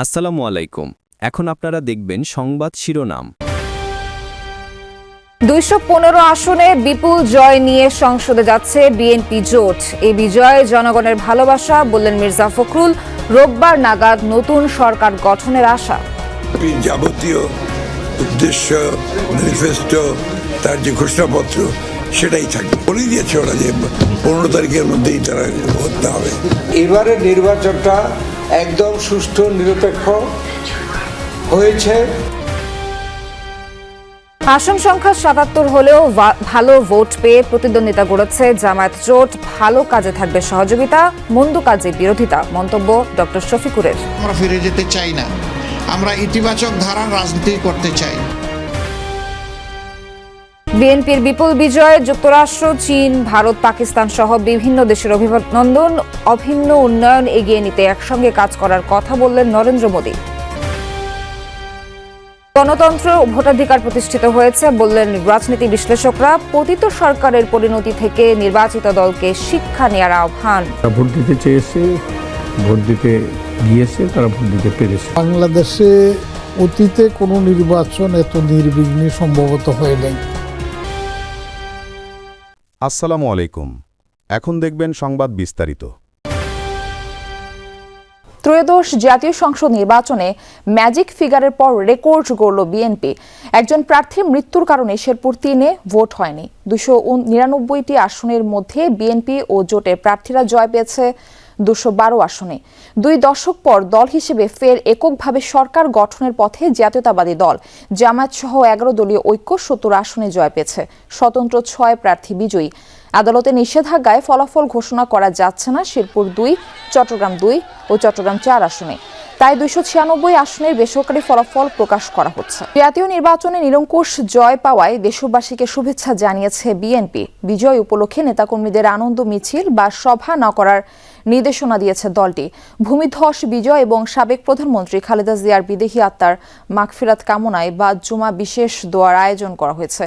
আসসালামু আলাইকুম। এখন আপনারা দেখবেন সংবাদ শিরোনাম। ২১৫ আসনে বিপুল জয় নিয়ে সংসদে যাচ্ছে বিএনপি জোট। এই বিজয়ে জনগণের ভালোবাসা বললেন মির্জা ফখরুল। রোববার নাগাদ নতুন সরকার গঠনের আশা। যাবতীয় উদ্দেশ্য ম্যানিফেস্টো তার যে ঘোষণাপত্র সেটাই থাকবে, বলেই দিয়েছে ওরা যে 15 তারিখের মধ্যেই তারা হতে হবে। এবারের নির্বাচনটা একদম সুষ্ঠু নিরপেক্ষ হয়েছে। আসন সংখ্যা ৭৭ হলেও ভালো ভোট পেয়ে প্রতিদ্বন্দ্বিতা গড়েছে জামায়াত জোট। ভালো কাজে থাকবে সহযোগিতা, মন্দ কাজে বিরোধিতা, মন্তব্য ডক্টর শফিকুরের। আমরা ফিরে যেতে চাই না, আমরা ইতিবাচক ধারার রাজনীতি করতে চাই। বিএনপির বিপুল বিজয়ে যুক্তরাষ্ট্র, চীন, ভারত, পাকিস্তান সহ বিভিন্ন দেশের অভিনন্দন। অভিন্ন উন্নয়ন এগিয়ে নিতে একসঙ্গে কাজ করার কথা বললেন নরেন্দ্র মোদী। গণতন্ত্র ও ভোটাধিকার প্রতিষ্ঠিত হয়েছে বললেন রাজনীতি বিশ্লেষকরা। পতিত সরকারের পরিণতি থেকে নির্বাচিত দলকে শিক্ষা নেওয়ার আহ্বান। ভোট দিতে চেয়েছে, ভোট দিতে গিয়েছে, তারা ভোট দিতে পেরেছে। বাংলাদেশে অতীতে কোনো নির্বাচন এত নির্বিঘ্নে সম্ভবত হয় নাই। আসসালামু আলাইকুম। এখন দেখবেন সংবাদ বিস্তারিত। ত্রয়োদশ জাতীয় সংসদ নির্বাচনে ম্যাজিক ফিগারের পর রেকর্ড গড়ল বিএনপি। একজন প্রার্থীর মৃত্যুর কারণে শেরপুর ৩-এ ভোট হয়নি। ২৯৯টি আসনের মধ্যে বিএনপি ও জোটের প্রার্থীরা জয় পেয়েছে ২১২ আসনে। ২ দশক পর দল হিসেবে ফের এককভাবে সরকার গঠনের পথে জাতীয়তাবাদী দল জামায়াত সহ ১১ দলীয় ঐক্য ৭০ আসনে জয় পেয়েছে। স্বতন্ত্র ৬ প্রার্থী বিজয়ী। আদালতে নিষেধাজ্ঞায় ফলাফল ঘোষণা করা যাচ্ছে না শেরপুর ২, চট্টগ্রাম ২ ও চট্টগ্রাম ৪ আসনে। তাই ২৯৬ আসনের বেসরকারি ফলাফল প্রকাশ করা হচ্ছে। জাতীয় নির্বাচনে নিরঙ্কুশ জয় পাওয়ায় দেশবাসীকে শুভেচ্ছা জানিয়েছে বিএনপি। বিজয় উপলক্ষে নেতাকর্মীদের আনন্দ মিছিল বা সভা না করার নির্দেশনা দিয়েছে দলটি। ভূমিধস বিজয় এবং সাবেক প্রধানমন্ত্রী খালেদা জিয়ার বিদেহী আত্মার মাগফিরাত কামনায় বাদ জুমা বিশেষ দোয়ার আয়োজন করা হয়েছে।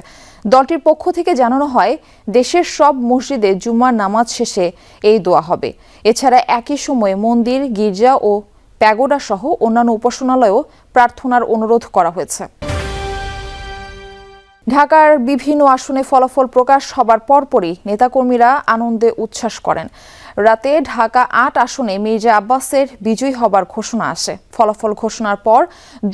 দলটির পক্ষ থেকে জানানো হয়, দেশের সব মসজিদে জুমার নামাজ শেষে এই দোয়া হবে। এছাড়া একই সময়ে মন্দির, গির্জা ও প্যাগোডা সহ অন্যান্য উপাসনালয়েও প্রার্থনার অনুরোধ করা হয়েছে। ঢাকার বিভিন্ন আসনে ফলাফল প্রকাশ হবার পরপরই নেতাকর্মীরা আনন্দে উচ্ছ্বাস করেন। রাতে ঢাকা ৮ আসনে মির্জা আব্বাসের বিজয়ী হবার ঘোষণা আসে। ফলাফল ঘোষণার পর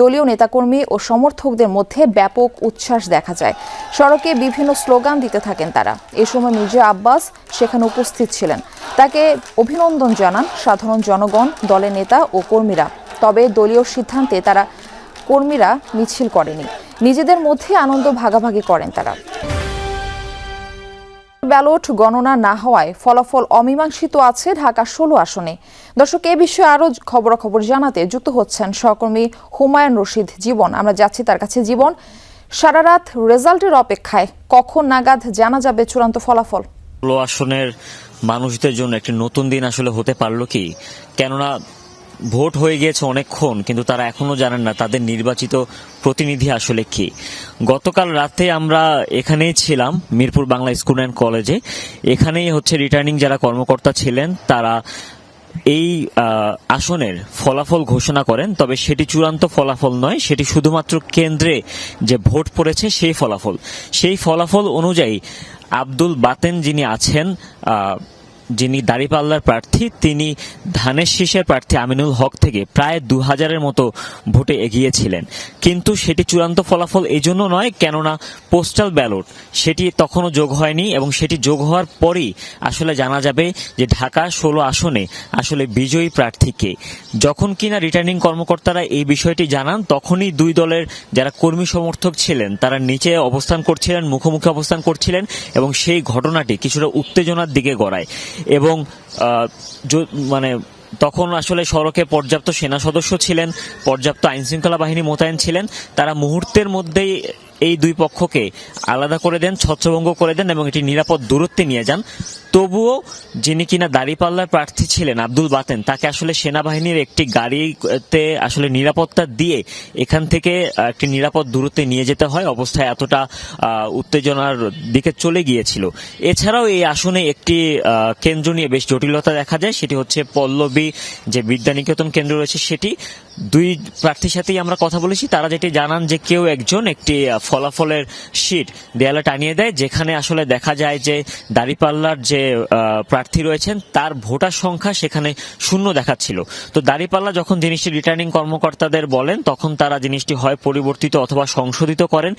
দলীয় নেতাকর্মী ও সমর্থকদের মধ্যে ব্যাপক উচ্ছ্বাস দেখা যায়। সড়কে বিভিন্ন স্লোগান দিতে থাকেন তারা। এ সময় মির্জা আব্বাস সেখানে উপস্থিত ছিলেন। তাকে অভিনন্দন জানান সাধারণ জনগণ, দলের নেতা ও কর্মীরা। তবে দলীয় সিদ্ধান্তে তারা কর্মীরা মিছিল করেনি। নিজেদের মধ্যে আনন্দ ভাগাভাগি করেন তারা। ব্যালট গণনা না হওয়ায় ফলাফল অমীমাংসিত আছে ঢাকা ১৬ আসনে। দর্শক, এ বিষয়ে আরও খবরাখবর জানাতে যুক্ত হচ্ছেন সহকর্মী হুমায়ুন রশিদ জীবন। আমরা যাচ্ছি তার কাছে। জীবন, সারা রাত রেজাল্টের অপেক্ষায়, কখন নাগাদ জানা যাবে চূড়ান্ত ফলাফল? ১৬ আসনের মানুষদের জন্য একটি নতুন দিন আসলে হতে পারলো কি? কেননা ভোট হয়ে গিয়েছে অনেকক্ষণ, কিন্তু তারা এখনো জানেন না তাদের নির্বাচিত প্রতিনিধি আসলে কি। গতকাল রাতে আমরা এখানেই ছিলাম, মিরপুর বাংলা স্কুল অ্যান্ড কলেজে। এখানেই রিটার্নিং যারা কর্মকর্তা ছিলেন তারা এই আসনের ফলাফল ঘোষণা করেন। তবে সেটি চূড়ান্ত ফলাফল নয়, সেটি শুধুমাত্র কেন্দ্রে যে ভোট পড়েছে সেই ফলাফল। সেই ফলাফল অনুযায়ী আব্দুল বাতেন যিনি আছেন, যিনি দাঁড়িপাল্লার প্রার্থী, তিনি ধানের শীষের প্রার্থী আমিনুল হক থেকে প্রায় ২০০০-এর মতো ভোটে এগিয়েছিলেন। কিন্তু সেটি চূড়ান্ত ফলাফল এই জন্য নয়, কেননা পোস্টাল ব্যালট সেটি তখনও যোগ হয়নি, এবং সেটি যোগ হওয়ার পরই আসলে জানা যাবে যে ঢাকা ১৬ আসনে আসলে বিজয়ী প্রার্থী কে। যখন কিনা রিটার্নিং কর্মকর্তারা এই বিষয়টি জানান, তখনই দুই দলের যারা কর্মী সমর্থক ছিলেন তারা নিচে অবস্থান করছিলেন, মুখোমুখি অবস্থান করছিলেন, এবং সেই ঘটনাটি কিছুটা উত্তেজনার দিকে গড়ায়। এবং তখন আসলে সড়কে পর্যাপ্ত সেনা সদস্য ছিলেন, পর্যাপ্ত আইনশৃঙ্খলা বাহিনী মোতায়েন ছিলেন। তারা মুহূর্তের মধ্যেই এই দুই পক্ষকে আলাদা করে দেন, ছত্রভঙ্গ করে দেন এবং এটি নিরাপদ দূরত্বে নিয়ে যান। তবুও যিনি কিনা দাঁড়িপাল্লার প্রার্থী ছিলেন আব্দুল বাতেন, তাকে আসলে সেনাবাহিনীর একটি গাড়িতে আসলে নিরাপত্তা দিয়ে এখান থেকে একটি নিরাপদ দূরত্বে নিয়ে যেতে হয়। অবস্থায় এতটা উত্তেজনার দিকে চলে গিয়েছিল। এছাড়াও এই আসনে একটি কেন্দ্র নিয়ে বেশ জটিলতা দেখা যায়, সেটি হচ্ছে পল্লবী যে বিদ্যানিকেতন কেন্দ্র রয়েছে সেটি। দুই প্রার্থীর সাথেই আমরা কথা বলেছি, তারা যেটি জানান যে কেউ একজন একটি ফলাফলের শীট দেয়ালে টানিয়ে দেয়, যেখানে আসলে দেখা যায় যে দাঁড়িপাল্লার যে প্রার্থী রয়েছেন তার ভোটার সংখ্যা সেখানে শূন্য দেখাচ্ছিল। তো দাঁড়িপাল্লা যখন জিনিসটি রিটার্নিং কর্মকর্তাদের বলেন, তখন তারা জিনিসটি হয় পরিবর্তিত অথবা সংশোধিত করেন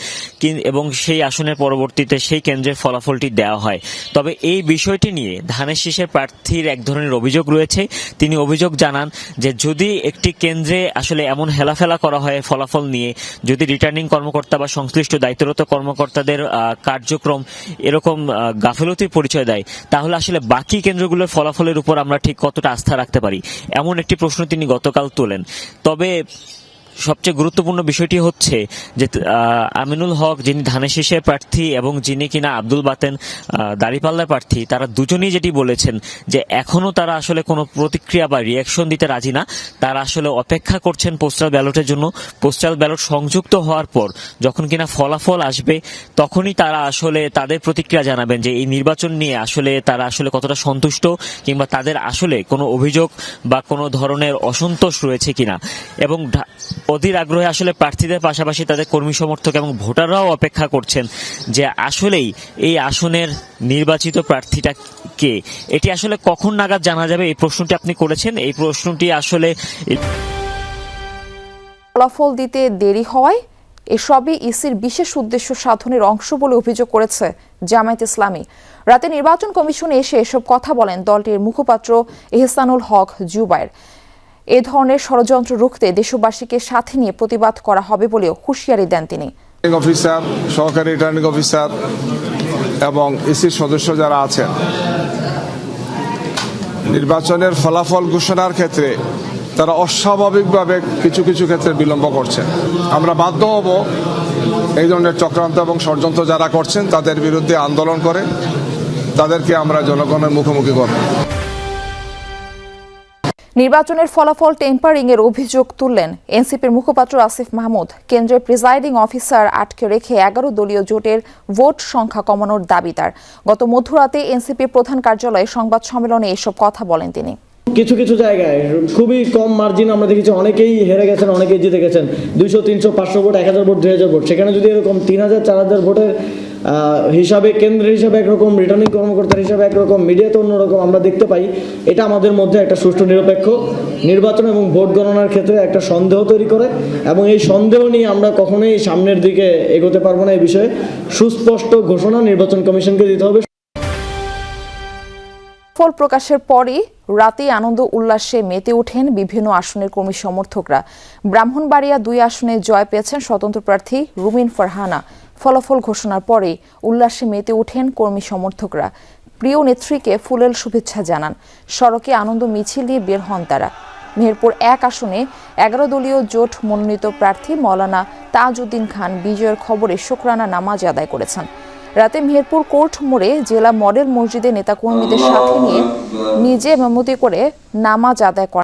এবং সেই আসনের পরবর্তীতে সেই কেন্দ্রের ফলাফলটি দেওয়া হয়। তবে এই বিষয়টি নিয়ে ধানের শীষের প্রার্থীর এক ধরনের অভিযোগ রয়েছে। তিনি অভিযোগ জানান যে যদি একটি কেন্দ্রে আসলে এমন হেলাফেলা করা হয় ফলাফল নিয়ে, যদি রিটার্নিং কর্মকর্তা বা সংশ্লিষ্ট দায়িত্বরত কর্মকর্তাদের কার্যক্রম এরকম গাফিলতির পরিচয় দেয়, তাহলে আসলে বাকি কেন্দ্রগুলোর ফলাফলের উপর আমরা ঠিক কতটা আস্থা রাখতে পারি, এমন একটি প্রশ্ন তিনি গতকাল তোলেন। তবে সবচেয়ে গুরুত্বপূর্ণ বিষয়টি হচ্ছে যে আমিনুল হক, যিনি ধানের শীষের প্রার্থী, এবং যিনি কিনা আব্দুল বাতেন দাঁড়িপাল্লার প্রার্থী, তারা দুজনেই যেটি বলেছেন যে এখনো তারা আসলে কোনো প্রতিক্রিয়া বা রিয়াকশন দিতে রাজি না। তারা আসলে অপেক্ষা করছেন পোস্টাল ব্যালটের জন্য। পোস্টাল ব্যালট সংযুক্ত হওয়ার পর যখন কিনা ফলাফল আসবে, তখনই তারা আসলে তাদের প্রতিক্রিয়া জানাবেন যে এই নির্বাচন নিয়ে আসলে তারা আসলে কতটা সন্তুষ্ট, কিংবা তাদের আসলে কোনো অভিযোগ বা কোনো ধরনের অসন্তোষ রয়েছে কিনা। এবং অধীর আগ্রহে আসলে প্রার্থীদের পাশাপাশি তাদের কর্মী সমর্থক এবং ভোটাররাও অপেক্ষা করছেন যে আসলেই এই আসনের নির্বাচিত প্রার্থীটা কে। এটি আসলে কখন নাগাদ জানা যাবে, এই প্রশ্নটি আপনি করেছেন। এই প্রশ্নটি আসলে ফলাফল দিতে দেরি হওয়ায় এসবই ইসির বিশেষ উদ্দেশ্য সাধনের অংশ বলে অভিযোগ করেছে জামায়াত ইসলামী। রাতে নির্বাচন কমিশনে এসে এসব কথা বলেন দলটির মুখপাত্র এহসানুল হক জুবায়ের। এ ধরনের ষড়যন্ত্র রুখতে দেশবাসীকে সাথে নিয়ে প্রতিবাদ করা হবে বলেও হুঁশিয়ারি দেন তিনি। অফিসার, সহকারী রিটার্নিং অফিসার এবং ইসির সদস্য যারা আছেন, নির্বাচনের ফলাফল ঘোষণার ক্ষেত্রে তারা অস্বাভাবিকভাবে কিছু কিছু ক্ষেত্রে বিলম্ব করছেন। আমরা বাধ্য হব এই ধরনের চক্রান্ত এবং ষড়যন্ত্র যারা করছেন তাদের বিরুদ্ধে আন্দোলন করে তাদেরকে আমরা জনগণের মুখোমুখি করব। নির্বাচনের ফলাফল টেম্পারিং এর অভিযোগ তুললেন এনসিপির মুখপাত্র আসিফ মাহমুদ। কেন্দ্রের প্রিজাইডিং অফিসার আটকে রেখে 11 দলীয় জোটের ভোট সংখ্যা কমানোর দাবি তার। গত মধ্যরাতে এনসিপির প্রধান কার্যালয়ে সংবাদ সম্মেলনে এসব কথা বলেন তিনি। কিছু কিছু জায়গায় খুবই কম মার্জিন আমরা দেখেছি, অনেকেই হেরে গেছেন, অনেকেই জিতে গেছেন। 200, 300, 500 ভোট, 1000 ভোট, 2000 ভোট। সেখানে যদি এরকম 3000, 4000 ভোটের হিসাবে, কেন্দ্রের হিসাবে একরকম, রিটার্নিং কর্মকর্তার হিসাবে একরকম, মিডিয়াতে অন্যরকম আমরা দেখতে পাই, এটা আমাদের মধ্যে একটা সুষ্ঠু নিরপেক্ষ নির্বাচন এবং ভোট গণনার ক্ষেত্রে একটা সন্দেহ তৈরি করে, এবং এই সন্দেহ নিয়ে আমরা কখনোই সামনের দিকে এগোতে পারবো না। এই বিষয়ে সুস্পষ্ট ঘোষণা নির্বাচন কমিশনকে দিতে হবে। ফল প্রকাশের পরই রাতে আনন্দ উল্লাসে মেতে ওঠেন বিভিন্ন আসনের কর্মী সমর্থকরা। ব্রাহ্মণবাড়িয়া 2 আসনে জয় পেয়েছেন স্বতন্ত্র প্রার্থী রুমিন ফারহানা। ফলাফল ঘোষণার পরেই উল্লাসে মেতে ওঠেন কর্মী সমর্থকরা। প্রিয় নেত্রীকে ফুলেল শুভেচ্ছা জানান। সড়কে আনন্দ মিছিল নিয়ে বের হন তারা। মেহেরপুর 1 আসনে 11 দলীয় জোট মনোনীত প্রার্থী মৌলানা তাজউদ্দিন খান বিজয়ের খবরে শুকরানা নামাজ আদায় করেছেন। রাতে মেহেরপুর কোর্ট মোড়ে জেলা মডেল মসজিদে নেতাকর্মীদের সাথে নিয়ে নিজে মেমতি করে নামাজ আদায় করেন।